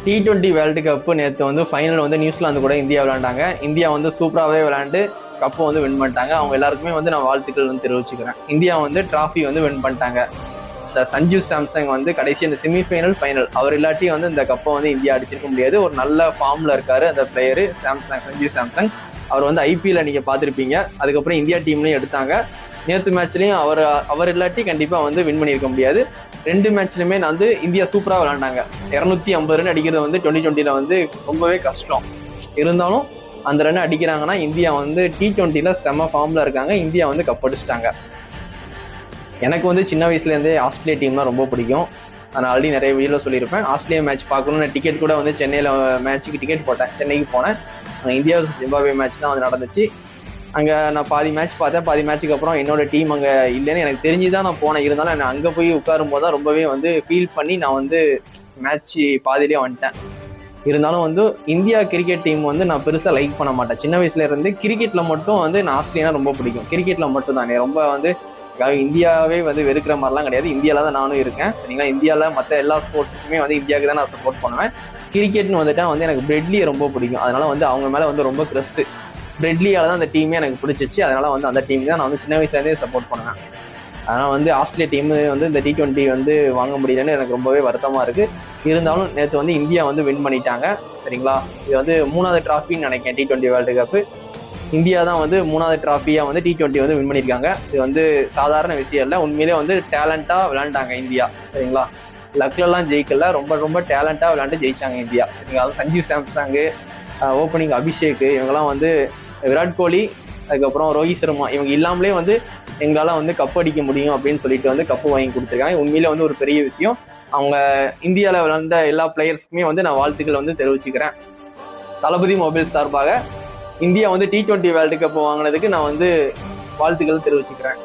T20 world cup நேற்று வந்து final வந்து நியூசிலாந்து கூட இந்தியா விளையாண்டாங்க. இந்தியா வந்து சூப்பராகவே விளையாண்டு கப்பு வந்து வின் பண்ணிட்டாங்க. அவங்க எல்லாருக்குமே வந்து நான் வாழ்த்துக்கள் வந்து தெரிவிச்சுக்கிறேன். இந்தியா வந்து டிராஃபி வந்து வின் பண்ணிட்டாங்க. இந்த சஞ்சு சாம்சங் வந்து கடைசி இந்த செமிஃபைனல் ஃபைனல் அவர் இல்லாட்டி வந்து இந்த கப்பை வந்து இந்தியா அடிச்சிருக்க முடியாது. ஒரு நல்ல ஃபார்மில் இருக்காரு அந்த பிளேயரு சஞ்சு சாம்சங். அவர் வந்து IPL நீங்கள் பார்த்துருப்பீங்க. அதுக்கப்புறம் இந்தியா டீம்லையும் எடுத்தாங்க. நேற்று மேட்ச்லையும் அவர் இல்லாட்டி கண்டிப்பாக வந்து வின் பண்ணியிருக்க முடியாது. 2 மேட்ச்லையுமே நான் வந்து இந்தியா சூப்பராக விளையாண்டாங்க. 250 ரன் அடிக்கிறது வந்து 2020 வந்து ரொம்பவே கஷ்டம். இருந்தாலும் அந்த ரன் அடிக்கிறாங்கன்னா இந்தியா வந்து T20 செம்ம ஃபார்மில் இருக்காங்க. இந்தியா வந்து கப் அடிச்சிட்டாங்க. எனக்கு வந்து சின்ன வயசுலேருந்தே ஆஸ்திரேலியா டீம்லாம் ரொம்ப பிடிக்கும். நான் ஆல்ரெடி நிறைய வீடியோவில் சொல்லியிருப்பேன். ஆஸ்திரேலியா மேட்ச் பார்க்கணும்னு நான் டிக்கெட் கூட வந்து சென்னையில் மேட்ச்சுக்கு டிக்கெட் போட்டேன். சென்னைக்கு போனேன். இந்தியா ஜிம்பாப்வே மேட்ச் தான் வந்து நடந்துச்சு. அங்கே நான் பாதி மேட்ச் பார்த்தேன். பாதி மேட்ச்சுக்கு அப்புறம் என்னோட டீம் அங்கே இல்லைன்னு எனக்கு தெரிஞ்சு தான் நான் போனேன். இருந்தாலும் நான் அங்கே போய் உட்காரும் போது தான் ரொம்பவே வந்து ஃபீல் பண்ணி நான் வந்து மேட்ச்சு பாதியிலே வந்துட்டேன். இருந்தாலும் வந்து இந்தியா கிரிக்கெட் டீம் வந்து நான் பெருசாக லைக் பண்ண மாட்டேன். சின்ன வயசுலேருந்து கிரிக்கெட்டில் மட்டும் வந்து நான் ஆஸ்திரேலியா ரொம்ப பிடிக்கும். கிரிக்கெட்டில் மட்டும் தான் ரொம்ப வந்து இந்தியாவே வந்து வெறுக்கிற மாதிரிலாம் கிடையாது. இந்தியாவில் தான் நானும் இருக்கேன். சரிங்களா, இந்தியாவில் மற்ற எல்லா ஸ்போர்ட்ஸுக்குமே வந்து இந்தியாவுக்கு தான் நான் சப்போர்ட் பண்ணுவேன். கிரிக்கெட்னு வந்துட்டா வந்து எனக்கு பிரெட்லியை ரொம்ப பிடிக்கும். அதனால வந்து அவங்க மேலே வந்து ரொம்ப க்ரெஸ்ஸு. பிரெட்லியால் தான் அந்த டீமே எனக்கு பிடிச்சிச்சு. அதனால வந்து அந்த டீம் தான் நான் வந்து சின்ன வயசுலேருந்தே சப்போர்ட் பண்ணுவேன். அதனால் வந்து ஆஸ்திரேலியா டீம் வந்து இந்த T20 வந்து வாங்க முடியலன்னு எனக்கு ரொம்பவே வருத்தமாக இருக்குது. இருந்தாலும் நேற்று வந்து இந்தியா வந்து வின் பண்ணிட்டாங்க. சரிங்களா, இது வந்து 3வது ட்ராஃபின்னு நினைக்கிறேன். T20 வேர்ல்டு கப்பு இந்தியா தான் வந்து 3வது ட்ராஃபியாக வந்து T20 வந்து வின் பண்ணியிருக்காங்க. இது வந்து சாதாரண விஷயம் இல்லை. உண்மையிலே வந்து டேலண்டாக விளையாண்டாங்க இந்தியா. சரிங்களா, லக்லலாம் ஜெயிக்கல, ரொம்ப டேலண்டாக விளையாண்டு ஜெயிச்சாங்க இந்தியா. சரிங்களா, அது சஞ்சு சாம்சங்கு, ஓப்பனிங் அபிஷேக், இவங்கெல்லாம் வந்து விராட் கோலி, அதுக்கப்புறம் ரோஹித் சர்மா, இவங்க இல்லாமலே வந்து எங்களால் வந்து கப் அடிக்க முடியும் அப்படின்னு சொல்லிட்டு வந்து கப்பு வாங்கி கொடுத்துருக்காங்க. உண்மையிலே வந்து ஒரு பெரிய விஷயம். அவங்க இந்தியாவில் விளையாண்ட எல்லா பிளேயர்ஸ்க்குமே வந்து நான் வாழ்த்துக்கள் வந்து தெரிவிச்சுக்கிறேன். தளபதி மொபைல் சார்பாக இந்தியா வந்து T20 வேர்ல்டு கப் வாங்கினதுக்கு நான் வந்து வாழ்த்துக்கள் தெரிவிச்சுக்கிறேன்.